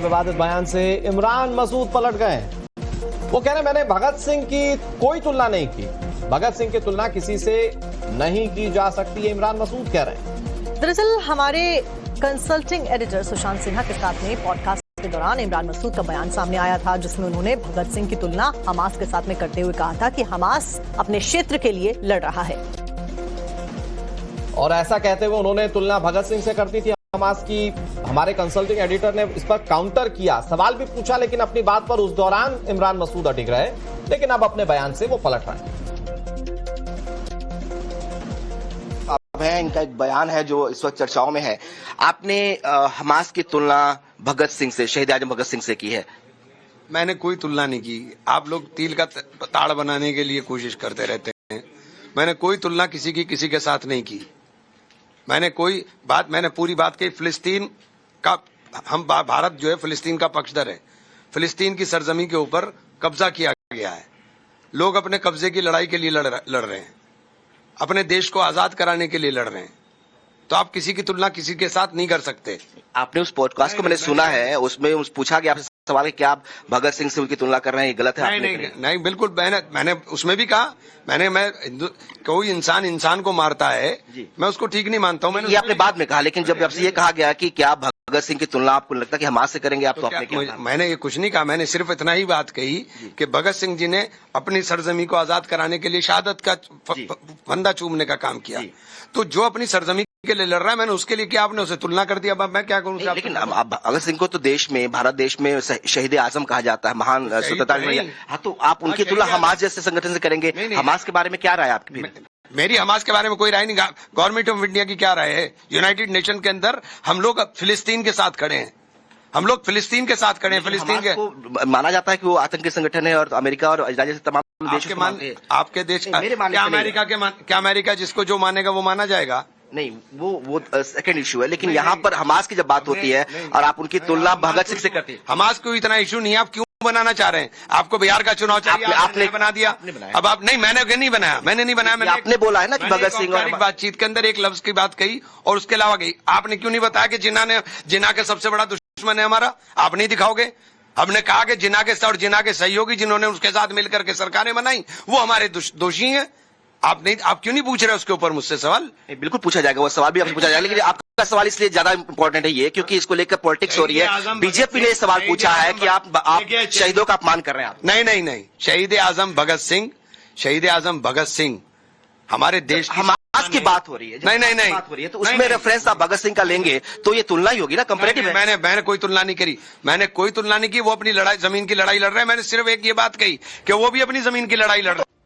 विवादित बयान से इमरान मसूद पलट गए। वो कह रहे मैंने भगत सिंह की कोई तुलना नहीं की, भगत सिंह की तुलना किसी से नहीं की जा सकती है, इमरान मसूद कह रहे हैं। दरअसल हमारे कंसल्टिंग एडिटर सुशांत सिन्हा के साथ में पॉडकास्ट के दौरान इमरान मसूद का बयान सामने आया था, जिसमें उन्होंने भगत सिंह की तुलना हमास के साथ में करते हुए कहा था कि हमास अपने क्षेत्र के लिए लड़ रहा है। और ऐसा कहते हुए उन्होंने तुलना भगत सिंह से करती थी हमास की। हमारे कंसल्टिंग एडिटर ने इस पर काउंटर किया, सवाल भी पूछा, लेकिन अपनी बात पर उस दौरान इमरान मसूद अटक रहे, लेकिन अब अपने बयान से वो पलट रहे हैं। इनका एक बयान है जो इस वक्त चर्चाओं में है। आपने हमास की तुलना भगत सिंह से, शहीद आजम भगत सिंह से की है। मैंने कोई तुलना नहीं की। आप लोग तिल का ताड़ बनाने के लिए कोशिश करते रहते हैं। मैंने कोई तुलना किसी के साथ नहीं की। मैंने पूरी बात कही। फिलिस्तीन का भारत जो है फिलिस्तीन का पक्षधर है। फिलिस्तीन की सरजमी के ऊपर कब्जा किया गया है। लोग अपने कब्जे की लड़ाई के लिए लड़ रहे हैं, अपने देश को आजाद कराने के लिए लड़ रहे हैं। तो आप किसी की तुलना किसी के साथ नहीं कर सकते। आपने उस पॉडकास्ट को मैंने सुना है, उसमें पूछा गया, आपसे सवाल है कि आप भगत सिंह से उनकी तुलना कर रहे हैं, ये गलत है? नहीं, बिल्कुल। मैंने उसमें भी कहा, कोई इंसान को मारता है, मैं उसको ठीक नहीं मानता हूँ। ये आपने बाद में कहा, लेकिन जब आपसे ये कहा गया कि क्या भगत सिंह की तुलना आपको लगता है कि हमास से करेंगे आप, तो आपने क्या कहा? मैंने ये कुछ नहीं कहा। मैंने सिर्फ इतना ही बात कही कि भगत सिंह जी ने अपनी सरजमी को आजाद कराने के लिए शहादत का फंदा चूमने का काम किया। तो जो अपनी सरजमी के लिए लड़ रहा है, मैंने उसके लिए क्या आपने उसे तुलना कर दिया? अब मैं क्या करूं? लेकिन भगत सिंह को तो देश में, भारत देश में शहीद आजम कहा जाता है, महान स्वतंत्रता। हाँ, तो आप उनकी तुलना हमास जैसे संगठन से करेंगे? हमास के बारे में क्या राय आपकी? मेरी हमास के बारे में कोई राय नहीं। गवर्नमेंट ऑफ इंडिया की क्या राय है? यूनाइटेड नेशन के अंदर हम लोग फिलिस्तीन के साथ खड़े हैं। हम लोग फिलिस्तीन के साथ खड़े हैं। फिलिस्तीन के माना जाता है कि वो आतंकी संगठन है, और अमेरिका और इजराइल से तमाम देश आपके देश क्या अमेरिका जिसको जो मानेगा वो माना जाएगा? नहीं, वो सेकंड इशू है। लेकिन यहाँ पर हमास की जब बात होती है और आप उनकी तुलना भगत सिंह से करते हैं। हमास को इतना इशू नहीं है, आप क्यों बनाना चाह रहे हैं? आपको बिहार का चुनाव चाहिए, आपने बना दिया। अब आप नहीं, मैंने नहीं बनाया। मैंने आपने बोला है ना कि भगत सिंह और बातचीत के अंदर एक लफ्ज की बात कही और उसके अलावा गई। आपने क्यों नहीं बताया कि जिन्ना के सबसे बड़ा दुश्मन है हमारा? आप नहीं दिखाओगे? हमने कहा कि जिन्ना के सहयोगी जिन्होंने उसके साथ मिलकर के सरकारें बनाई, वो हमारे दोषी हैं। आप क्यों नहीं पूछ रहे उसके ऊपर मुझसे सवाल? बिल्कुल पूछा जाएगा, वो सवाल भी आपसे पूछा जाएगा, लेकिन आपका सवाल इसलिए ज्यादा इंपॉर्टेंट है ये, क्योंकि इसको लेकर पॉलिटिक्स हो रही है। बीजेपी ने सवाल पूछा है कि आप शहीदों का अपमान कर रहे हैं। नहीं, शहीद आजम भगत सिंह हमारे देश हमास की बात हो रही है। नहीं बात हो रही है, तो उसमें रेफरेंस आप भगत सिंह का लेंगे तो ये तुलना ही होगी ना, कंपैरेटिव। मैंने कोई तुलना नहीं करी। मैंने कोई तुलना नहीं की। वो अपनी जमीन की लड़ाई लड़ रहे हैं। मैंने सिर्फ एक ये बात कही कि वो भी अपनी जमीन की लड़ाई लड़ रहे हैं।